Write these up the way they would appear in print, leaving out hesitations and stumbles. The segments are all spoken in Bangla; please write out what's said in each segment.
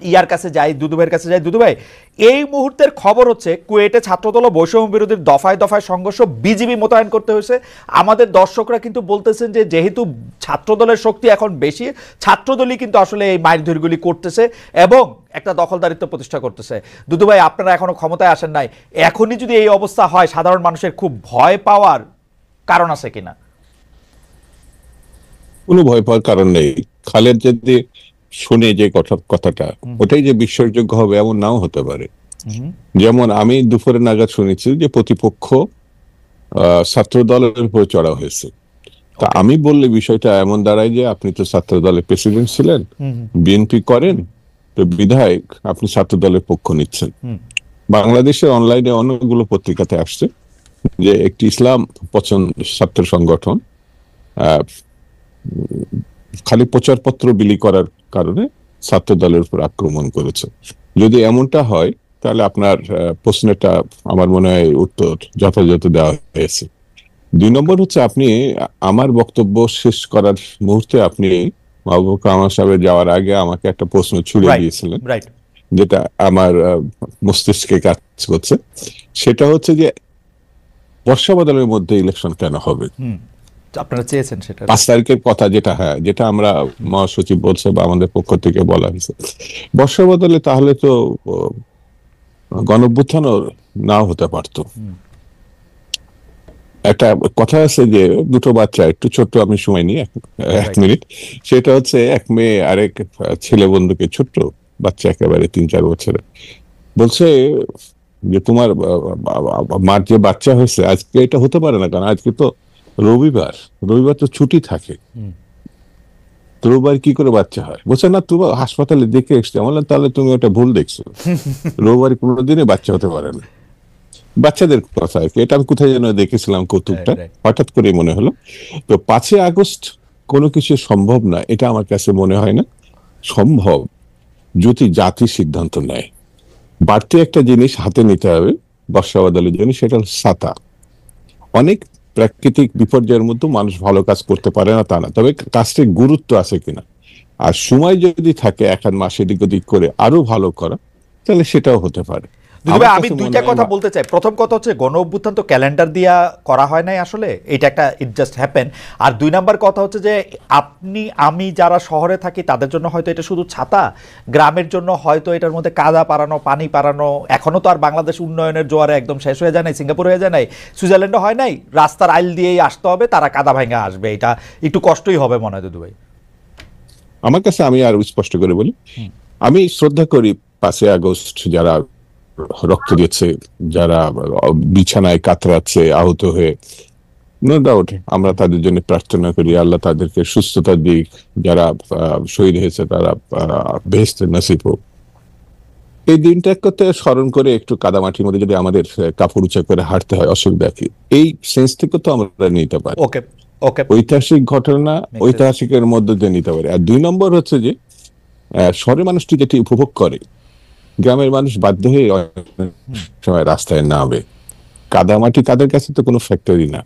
ইয়ার কাছে যাই, দুদুভাইয়ের কাছে যাই। দুদুভাই, এই মুহূর্তের খবর হচ্ছে কুয়েটে ছাত্রদল বৈষম্য বিরোধীর দফায় দফায় সংঘর্ষ, বিজিবি মোতায়েন করতে হয়েছে। আমাদের দর্শকরা কিন্তু বলতেছেন যে যেহেতু ছাত্রদলের শক্তি এখন বেশি, ছাত্রদলই কিন্তু আসলে এই মারধরগুলি করতেছে এবং একটা দখলদারিত্ব প্রতিষ্ঠা করতেছে। দুদুভাই, আপনারা এখনো ক্ষমতায় আসেন নাই, এখনই যদি এই অবস্থা হয় সাধারণ মানুষের খুব ভয় পাওয়ার কারণ আছে কিনা? কোনো ভয় পাওয়ার কারণ নেই। খালেদ যদি শুনে যে কথাটা ওটাই যে বিশ্বাসযোগ্য হবে এমন নাও হতে পারে। যেমন আমি দুপুরে নাগাদ শুনেছি যে প্রতিপক্ষ ছাত্র দলের উপর চড়া হয়েছে। তা আমি বললে বিষয়টা এমন দাঁড়ায় যে আপনি তো ছাত্র দলের প্রেসিডেন্ট ছিলেন, বিএনপি করেন, তো বিধায়ক আপনি ছাত্র দলের পক্ষ নিচ্ছেন। বাংলাদেশের অনলাইনে অনেকগুলো পত্রিকাতে আসছে যে একটি ইসলাম পছন্দ ছাত্র সংগঠন খালি প্রচারপত্র বিলি করার কারণে ছাত্র দলের উপর আক্রমণ করেছে। যদি এমনটা হয় তাহলে আপনার প্রশ্নটা আমার মনে হয় উত্তর যথাযথ দেওয়া হয়েছে। 2 নম্বর হচ্ছে, আপনি আমার বক্তব্য শেষ করার মুহূর্তে আপনি মাহবুব কামাল সাহেবের যাওয়ার আগে আমাকে একটা প্রশ্ন ছুড়ে দিয়েছিলেন, যেটা আমার মস্তিষ্কে কাজ করছে। সেটা হচ্ছে যে বর্ষা বাদলের মধ্যে ইলেকশন কেন হবে? আপনারা চেয়েছেন সেটা 5 তারিখের কথা, যেটা আমরা মহাসচিব বলছে বা আমাদের পক্ষ থেকে বলা হয়েছে। বর্ষা বদলে তাহলে তো গণঅভ্যুত্থানও নাও হতে পারতো। একটা কথা আছে যে দুটো বাচ্চা, একটু ছোট্ট, আমি সময় নিয়ে 1 মিনিট, সেটা হচ্ছে এক মেয়ে আরেক ছেলে বন্ধুকে, ছোট্ট বাচ্চা একেবারে 3-4 বছরের, বলছে যে তোমার মার যে বাচ্চা হয়েছে আজকে এটা হতে পারে না, কারণ আজকে তো রবিবার তো ছুটি থাকে, রবিবার কি করে বাচ্চা হয়? বলছে না, তুমি হাসপাতালে দেখে এসছে। বললাম তাহলে তুমি ওটা ভুল দেখছো, রবিবার কোনোদিনই বাচ্চা হতে পারে না। বাচ্চাদের কথা আর কি, এটা আমি কোথায় যেন দেখেছিলাম কৌতুকটা, হঠাৎ করে মনে হলো। তো 5 আগস্ট কোনো কিছু সম্ভব না এটা আমার কাছে মনে হয় না। সম্ভব যদি জাতি সিদ্ধান্ত নেয়। বাড়তি একটা জিনিস হাতে নিতে হবে বর্ষা বাদলের জন্য, সেটা হল ছাতা। অনেক প্রাকৃতিক বিপর্যয়ের মধ্যে মানুষ ভালো কাজ করতে পারে না তা না, তবে কাজটির গুরুত্ব আছে কিনা, আর সময় যদি থাকে 1 মাস এদিক ওদিক করে আরো ভালো করা, তাহলে সেটাও হতে পারে। আমি দুইটা কথা বলতে চাই। প্রথম কথা হচ্ছে গণ অভ্যুত্থান তো ক্যালেন্ডার দিয়া করা হয় নাই আসলে, এটা একটা ইট জাস্ট হ্যাপেন। আর 2 নাম্বার কথা হচ্ছে যে আমি যারা শহরে থাকি তাদের জন্য হয়তো এটা শুধু ছাতা, গ্রামের জন্য হয়তো এটার মধ্যে কাদা পারানো, পানি পারানো। এখনো তো আর বাংলাদেশ উন্নয়নের জোয়ারে একদম শেষ হয়ে যায় নাই, সিঙ্গাপুর হয়ে যায় নাই, সুইজারল্যান্ডও হয় নাই। রাস্তার আইল দিয়েই আসতে হবে, তারা কাদা ভাঙা আসবে, এটা একটু কষ্টই হবে মনে হয়। দুদু ভাই, আমার কাছে, আমি আর স্পষ্ট করে বলি, আমি শ্রদ্ধা করি 5 আগস্ট যারা রক্ত দিয়েছে, যারা বিছানায় কাতরাচ্ছে আহত হয়ে, নো ডাউট আমরা তাদের জন্য প্রার্থনা করি, আল্লাহ তাদেরকে সুস্থতা দিক। যারা শহীদ হয়েছে তারা বেহেশতের নসিব হোক। এই দিনটাকে স্মরণ করে একটু কাদামাটির মধ্যে যদি আমাদের কাপড় উঁচা করে হাঁটতে হয়, অসুবিধা কি? এই সেন্স থেকে তো আমরা নিতে পারি। ঐতিহাসিক ঘটনা ঐতিহাসিকের মধ্যে দিয়ে নিতে পারি। আর 2 নম্বর হচ্ছে যে শহরের মানুষটি যেটি উপভোগ করে, গ্রামের মানুষ বাধ্য হয়ে সময় রাস্তায় নামে। কাদামাটি তাদের কাছে তো কোনো ফ্যাক্টরি না।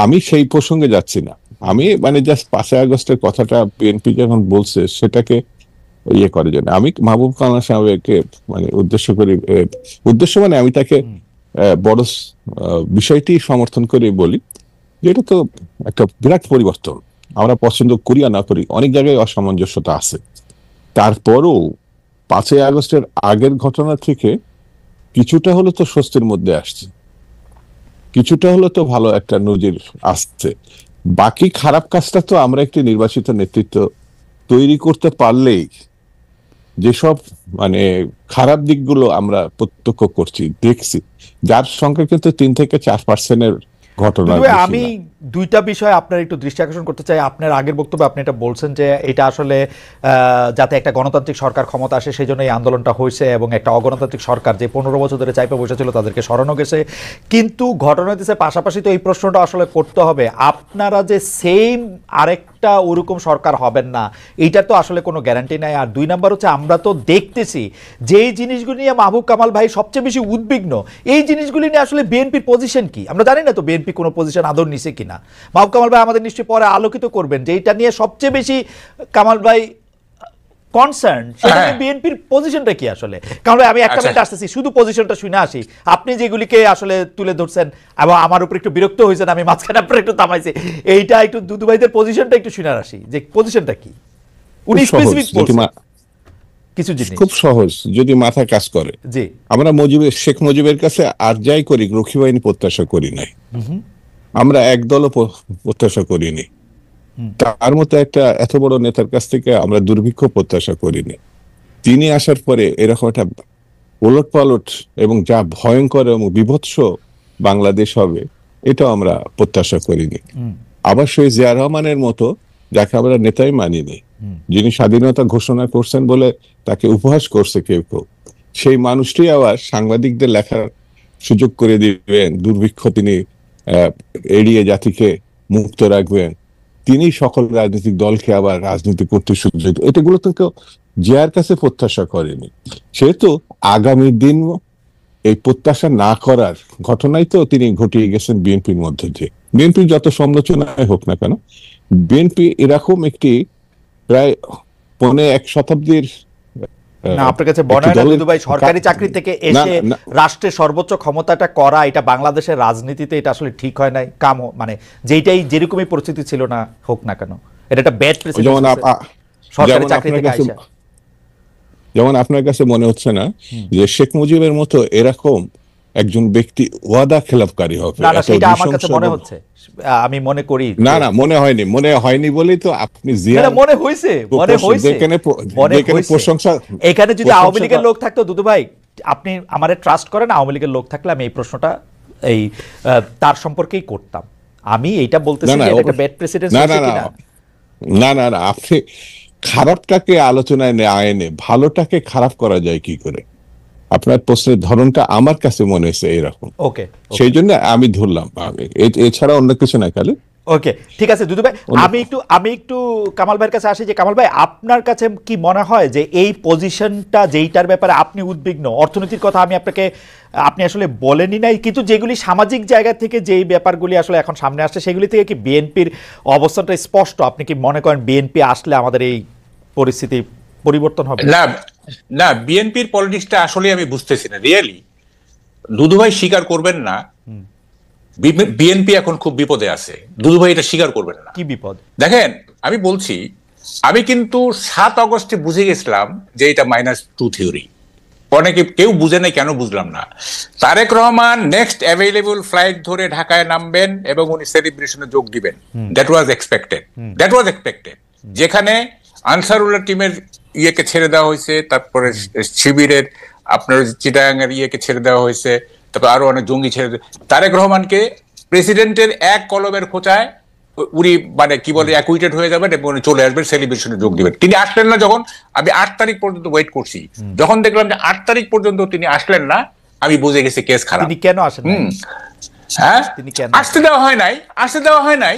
আমি সেই প্রসঙ্গে যাচ্ছি না, আমি মানে জাস্ট 5 আগস্টের কথাটা বিএনপি যখন বলছে সেটাকে ইয়ে করার জন্য আমি মাহবুব কামাল সাহেবকে মানে উদ্দেশ্য মানে আমি তাকে বড় বিষয়টি সমর্থন করে বলি যে এটা তো একটা বিরাট পরিবর্তন। আমরা পছন্দ করি আর না করি, অনেক জায়গায় অসামঞ্জস্যতা আছে, তারপরও 5 আগস্টের আগের ঘটনা থেকে কিছুটা হলো তো স্বস্তির মধ্যে আসছে, কিছুটা হলো তো ভালো একটা নজির আসছে। বাকি খারাপ কাজটা তো আমরা একটি নির্বাচিত নেতৃত্ব তৈরি করতে পারলেই, যেসব মানে খারাপ দিকগুলো আমরা প্রত্যক্ষ করছি, দেখছি, যার সংখ্যা কিন্তু 3-4% ঘটনা। আমি 2টা বিষয় আপনার একটু দৃষ্টি আকর্ষণ করতে চাই। আপনার আগের বক্তব্যে আপনি এটা বলছেন যে এটা আসলে যাতে একটা গণতান্ত্রিক সরকার ক্ষমতা আসে সেই জন্য এই আন্দোলনটা হয়েছে, এবং একটা অগণতান্ত্রিক সরকার যে 15 বছর ধরে চাইপে বসেছিল তাদেরকে সরানো গেছে। কিন্তু ঘটনা হচ্ছে পাশাপাশি তো এই প্রশ্নটা আসলে করতে হবে, আপনারা যে সেম আরেকটা ওরকম সরকার হবেন না, এইটার তো আসলে কোনো গ্যারান্টি নাই। আর 2 নাম্বার হচ্ছে আমরা তো দেখতেছি যেই জিনিসগুলি নিয়ে মাহবুব কামাল ভাই সবচেয়ে বেশি উদ্বিগ্ন, এই জিনিসগুলি নিয়ে আসলে বিএনপির পজিশন কি আমরা জানি না। তো বিএনপি কোনো পজিশন আদর নিছে কিনা, মাহবুব কামাল ভাই আমাদের নিশ্চয়ই পরে আলোকিত করবেন যে এটা নিয়ে সবচেয়ে বেশি কামাল ভাই কনসার্ন, সেটা বিএনপির পজিশনটা কি আসলে? কারণ আমি একটা মিনিট আসতেছি, শুধু পজিশনটা শুনে আসি। আপনি যেগুলিকে আসলে তুলে ধরছেন এবং আমার উপর একটু বিরক্ত হয়েছেন, আমি মাঝখানে আপনার একটু থামাইছি, এইটা একটু দুদু ভাইদের পজিশনটা একটু শুনে আসি, যে পজিশনটা কি উনি স্পেসিফিক কিছু জিনিস। খুব সহজ, যদি মাথা কাজ করে। জি, আমরা শেখ মুজিবের কাছে আর যাই করি রক্ষী বাহিনী প্রত্যাশা করি নাই, আমরা একদলও প্রত্যাশা করিনি। তার মতো একটা এত বড় নেতার কাছ থেকে আমরা দুর্ভিক্ষ প্রত্যাশা করিনি। তিনি আসার পরে এরকম একটা ওলট পালট এবং যা ভয়ঙ্কর এবং বিভৎস বাংলাদেশ হবে, এটা আমরা প্রত্যাশা করিনি। আবার সেই জিয়া রহমানের মতো, যাকে আমরা নেতাই মানিনি, যিনি স্বাধীনতা ঘোষণা করছেন বলে তাকে উপহাস করছে কেউ কেউ, সেই মানুষটি আবার সাংবাদিকদের লেখার সুযোগ করে দিবেন, দুর্ভিক্ষ তিনি এড়িয়ে জাতিকে মুক্ত রাখবেন, তিনি সকল রাজনৈতিক দলকে আবার রাজনীতি করতে সুযোগ, এটাগুলো তো কেউ জিয়ার কাছে প্রত্যাশা করেনি। সেহেতু আগামী দিন এই প্রত্যাশা না করার ঘটনাই তো তিনি ঘটিয়ে গেছেন বিএনপির মধ্যে দিয়ে। বিএনপির যত সমালোচনায় হোক না কেন, বিএনপি এরকম একটি প্রায় ১ শতাব্দীর আপনার কাছে মনে হয় না দুদু ভাই, সরকারি চাকরি থেকে এসে রাষ্ট্রের সর্বোচ্চ ক্ষমতাটা করা, এটা বাংলাদেশের রাজনীতিতে এটা আসলে ঠিক হয় নাই, কাম মানে যেটাই যেরকমই পরিস্থিতি ছিল না হোক না কেন, এটা একটা ব্যাড প্রেসিডেন্ট সরকারি চাকরি থেকে আইসা। যেমন আপনার কাছে মনে হচ্ছে না যে শেখ মুজিবের মতো এরকম একজন ব্যক্তি ওয়াদা খেলাপকারী হবে? না, সেটা আমার কাছে মনে হচ্ছে, আমি মনে করি না, মনে হয়নি বলেই তো আপনি মনে হয়েছে প্রশংসা। এখানে যদি আওয়ামী লীগের লোক থাকতো দুদু ভাই, আপনি আমারে ট্রাস্ট করেন, আওয়ামী লীগের লোক থাকলে আমি এই প্রশ্নটা এই তার সম্পর্কেই করতাম। আমি এইটা বলতেছি যে এটা একটা ব্যাড প্রেসিডেন্ট। না, আপনি খারাপটাকে আলোচনায় এনে ভালোটাকে খারাপ করা যায় কি করে? আপনার প্রশ্নের ধরনটা আমার কাছে মনে হয়েছে এরকম, সেই জন্য আমি ধরলাম, এছাড়া অন্য কিছু না। খালি ওকে, ঠিক আছে দুদু ভাই, আমি একটু কামাল ভাইয়ের কাছে আসি। যে কামাল ভাই, আপনার কাছে কি মনে হয় যে এই পজিশনটা যেইটার ব্যাপারে আপনি উদ্বিগ্ন, অর্থনীতির কথা আপনি আসলে বলেনি নাই, কিন্তু যেগুলি সামাজিক জায়গা থেকে যেই ব্যাপারগুলি আসলে এখন সামনে আসছে, সেগুলি থেকে কি বিএনপির অবস্থানটা স্পষ্ট? আপনি কি মনে করেন বিএনপি আসলে আমাদের এই পরিস্থিতি পরিবর্তন হবে? না, বিএনপির পলিটিক্সটা আসলে আমি বুঝতেছি না রিয়েলি। দুদুভাই স্বীকার করবেন না, বিএনপি এখন খুব বিপদে আছে। দুদুভাই এটা স্বীকার করবেন না। কি বিপদ? দেখেন, আমি বলছি, আমি কিন্তু 7 আগস্টে বুঝে গেছিলাম যে এটা -2 থিওরি। অনেকে কেউ বুঝে নাই, কেন বুঝলাম না। Tarek Rahman next available flight ধরে ঢাকায় নামবেন এবং উনি সেলিব্রেশনে যোগ দিবেন। That was expected. যেখানে আনসারুল্লাহ টিমের ইয়েকে ছেড়ে দেওয়া হয়েছে, তারপরে শিবিরের আপনার চিটাগাংয়ের ইয়েকে ছেড়ে দেওয়া হয়েছে, তারপর আরো অনেক জঙ্গি ছেড়ে, তারেক রহমানকে প্রেসিডেন্টের এক কলমের খোঁচায় উনি মানে কি বলে অ্যাকুইটেড হয়ে যাবেন এবং উনি চলে আসবেন, সেলিব্রেশনে যোগ দিবেন। তিনি আসলেন না। যখন আমি 8 তারিখ পর্যন্ত ওয়েট করছি, যখন দেখলাম যে 8 তারিখ পর্যন্ত তিনি আসলেন না, আমি বুঝে গেছি কেস খারাপ। তিনি কেন আসেন? হ্যাঁ, আসতে দেওয়া হয় নাই।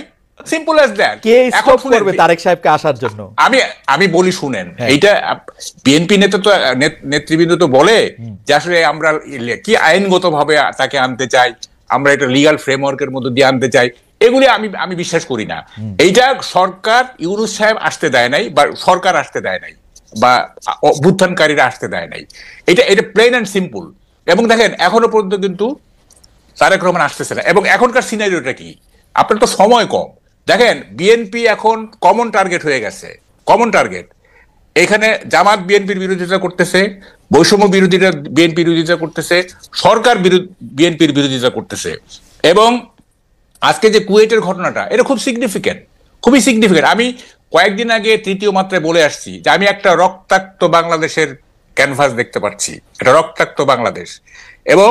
Simple as that. K stop করবে তারেক সাহেবকে আসার জন্য? আমি বলি শুনেন, এইটা বিএনপি নেতৃবৃন্দ তো বলে যে আসলে আমরা কি আইনগতভাবে তাকে আনতে চাই, আমরা এটা লিগ্যাল ফ্রেমওয়ার্কের মধ্যে দিয়ে আনতে চাই। এগুলি আমি বিশ্বাস করি না। এইটা সরকার, ইউনূস সাহেব আসতে দেয় নাই, বা সরকার আসতে দেয় নাই, বা অভ্যুত্থানকারীরা আসতে দেয় নাই। এটা প্লেন অ্যান্ড সিম্পল। এবং দেখেন, এখনো পর্যন্ত কিন্তু তারেক রহমান আসতেছে না। এবং এখনকার সিনারিওটা কি? আপনার তো সময় কম। দেখেন, বিএনপি এখন কমন টার্গেট হয়ে গেছে। কমন টার্গেট এখানে জামাত বিএনপির বিরোধিতা করতেছে, বৈষম্য বিরোধীরা বিএনপির বিরোধিতা করতেছে, সরকার বিএনপির বিরোধিতা করতেছে। এবং আজকে যে কুয়েটের ঘটনাটা, এটা খুবই সিগনিফিকেন্ট। আমি কয়েকদিন আগে তৃতীয় মাত্রায় বলে আসছি যে আমি একটা রক্তাক্ত বাংলাদেশের ক্যানভাস দেখতে পাচ্ছি, এটা রক্তাক্ত বাংলাদেশ। এবং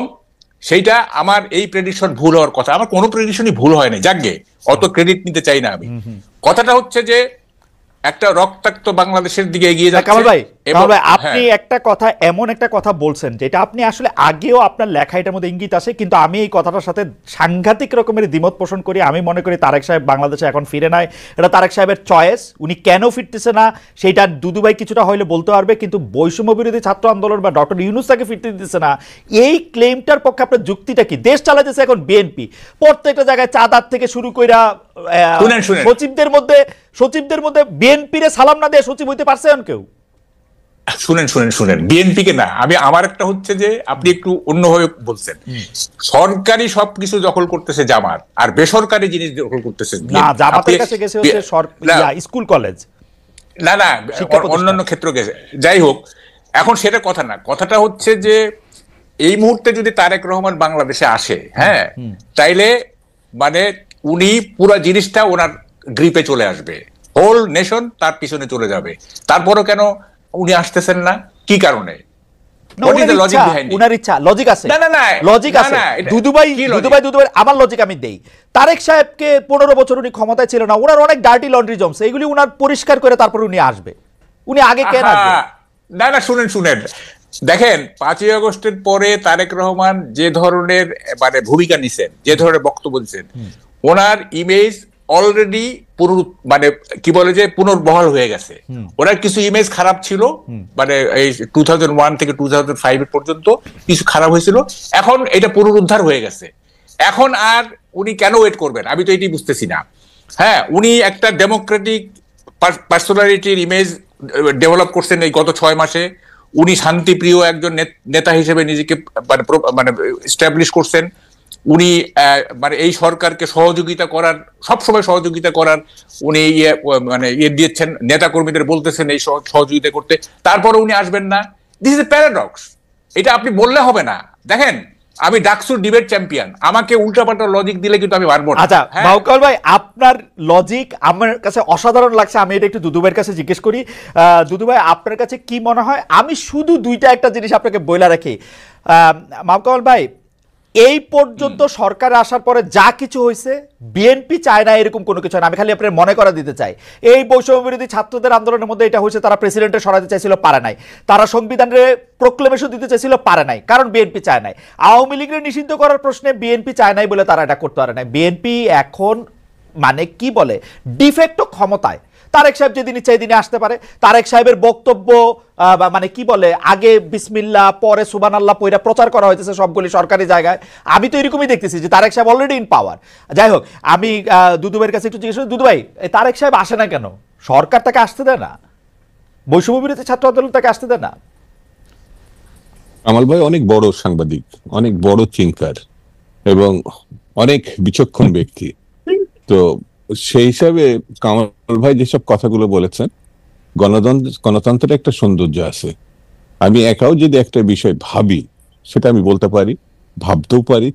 সেইটা আমার এই প্রেডিকশন ভুল হওয়ার কথা। আমার কোনো প্রেডিকশনই ভুল হয়নি, যাকগে অত ক্রেডিট নিতে চাই না আমি। কথাটা হচ্ছে যে একটা রক্তাক্ত বাংলাদেশের দিকে এগিয়ে যাচ্ছে। কামাল ভাই, আপনি এমন একটা কথা বলছেন যেটা আপনি আসলে আগেও আপনার লেখা এটার মধ্যে ইঙ্গিত আছে, কিন্তু আমি এই কথাটার সাথে সাংঘাতিক রকমের দ্বিমত পোষণ করি। আমি মনে করি তারেক সাহেব বাংলাদেশে এখন ফিরে নাই, এটা তারেক সাহেবের চয়েস। উনি কেন ফিরতেছে না সেটা দুদু ভাই কিছুটা হইলে বলতে পারবে, কিন্তু বৈষম্য বিরোধী ছাত্র আন্দোলন বা ডক্টর ইউনূস তাকে ফিরতে দিতেছে না, এই ক্লেমটার পক্ষে আপনার যুক্তিটা কি? দেশ চালাতেছে এখন বিএনপি, প্রত্যেকটা জায়গায় চাঁদার থেকে শুরু কইরা সচিবদের মধ্যে বিএনপিরে সালাম না দিয়ে সচিব হইতে পারছে কেউ? শুনেন শুনেন শুনেন, বিএনপি কে না, আমার একটা হচ্ছে যে আপনি একটু অন্যভাবে বলছেন। সরকারি সবকিছু দখল করতেছে জামাত, আর বেসরকারি জিনিস দখল করতেছে না, জামাতের কাছে গেছে হচ্ছে স্কুল কলেজ, না না অন্যান্য ক্ষেত্র গেছে। যাই হোক, এখন সেটা কথা না, কথাটা হচ্ছে যে এই মুহূর্তে যদি তারেক রহমান বাংলাদেশে আসে, হ্যাঁ, তাইলে মানে উনি পুরো জিনিসটা ওনার গ্রিপে চলে আসবে, হোল নেশন তার পিছনে চলে যাবে। তারপরও কেন উনি আসতেছেন না, কি কারণে? উনার ইচ্ছা, লজিক আছে, লজিক আছে। দুদুভাই আমার লজিক আমি দেই। তারেক সাহেবকে 15 বছর উনি ক্ষমতায় ছিল না, ওনার অনেক ডার্টি লন্ড্রি জমছে, এগুলি উনার পরিষ্কার করে তারপর উনি আসবে। উনি আগে কেন আসবে? না না, শুনেন শুনেন, দেখেন 5ই আগস্টের পরে তারেক রহমান যে ধরনের মানে ভূমিকা নিছেন, যে ধরনের বক্তব্য দিচ্ছেন, ওনার ইমেজ অলরেডি মানে কি বলে যে পুনর্বহাল হয়ে গেছে। ওনার কিছু ইমেজ খারাপ ছিল, মানে এই 2001 থেকে 2005 পর্যন্ত কিছু খারাপ হয়েছিল, এখন এটা পুনরুদ্ধার হয়ে গেছে। এখন আর উনি কেন ওয়েট করবেন, আমি তো এটি বুঝতেছি না। হ্যাঁ, উনি একটা ডেমোক্রেটিক পার্সোনালিটির ইমেজ ডেভেলপ করছেন এই গত 6 মাসে। উনি শান্তিপ্রিয় একজন নেতা হিসেবে নিজেকে মানে এস্টাবলিশ করছেন। উনি মানে এই সরকারকে সহযোগিতা করার, সবসময় সহযোগিতা করার উনি মানে দিয়েছেন, নেতা কর্মীদের বলতেছেন এই সহযোগিতা করতে, তারপরে উনি আসবেন না। দিস ইজ এ প্যারাডক্স, এটা আপনি বললে হবে না। দেখেন, আমি ডাকসুর ডিবেট চ্যাম্পিয়ন, আমাকে উল্টাপাল্টা লজিক দিলে কিন্তু আমি পারবো না। আচ্ছা মাহকাল ভাই, আপনার লজিক আমার কাছে অসাধারণ লাগছে, আমি এটা একটু দুদুভাইয়ের কাছে জিজ্ঞেস করি। দুদুভাই, আপনার কাছে কি মনে হয়? আমি শুধু একটা জিনিস আপনাকে বইলা রাখি, মাহকাল ভাই, এই পর্যন্ত সরকার আসার পরে যা কিছু হয়েছে, বিএনপি চায় না এরকম কোনো কিছু না। আমি খালি আপনার মনে করা দিতে চাই, এই বৈষম্য বিরোধী ছাত্রদের আন্দোলনের মধ্যে এটা হয়েছে, তারা প্রেসিডেন্টের সরাতে চাইছিল, পারে নাই। তারা সংবিধানের প্রোক্লেমেশন দিতে চাইছিল, পারে নাই, কারণ বিএনপি চায় নাই। আওয়ামী লীগের নিষিদ্ধ করার প্রশ্নে বিএনপি চায় নাই বলে তারা এটা করতে পারে নাই। বিএনপি এখন মানে কি বলে ডিফেক্টো ক্ষমতায়। তারেক সাহেব যেদিন ইচ্ছা এদিনে আসতে পারে। তারেক সাহেবের বক্তব্য মানে কি বলে, আগে বিসমিল্লাহ পরে সুবহানাল্লাহ পয়রা প্রচার করা হয়েছে সবগুলি সরকারি জায়গায়। আমি তো এরকমই দেখতেছি যে তারেক সাহেব অলরেডি ইন পাওয়ার। যাই হোক, আমি দুদুভাইয়ের কাছে একটু জিজ্ঞেস করি, দুদুভাই, তারেক সাহেব আসে না কেন? সরকার তাকে আসতে দেয় না, বৈষম্য বিরোধী ছাত্র আন্দোলন তাকে আসতে দেয় না। কামাল ভাই অনেক বড় সাংবাদিক, অনেক বড় থিঙ্কার এবং অনেক বিচক্ষণ ব্যক্তি। তো সেই হিসাবে কামাল ভাই যেসব কথাগুলো বলেছেন, গণতন্ত্রের একটা সৌন্দর্য আছে। আমি একাও যদি একটা বিষয় ভাবি, সেটা আমি বলতে পারি, ভাবতেও পারি।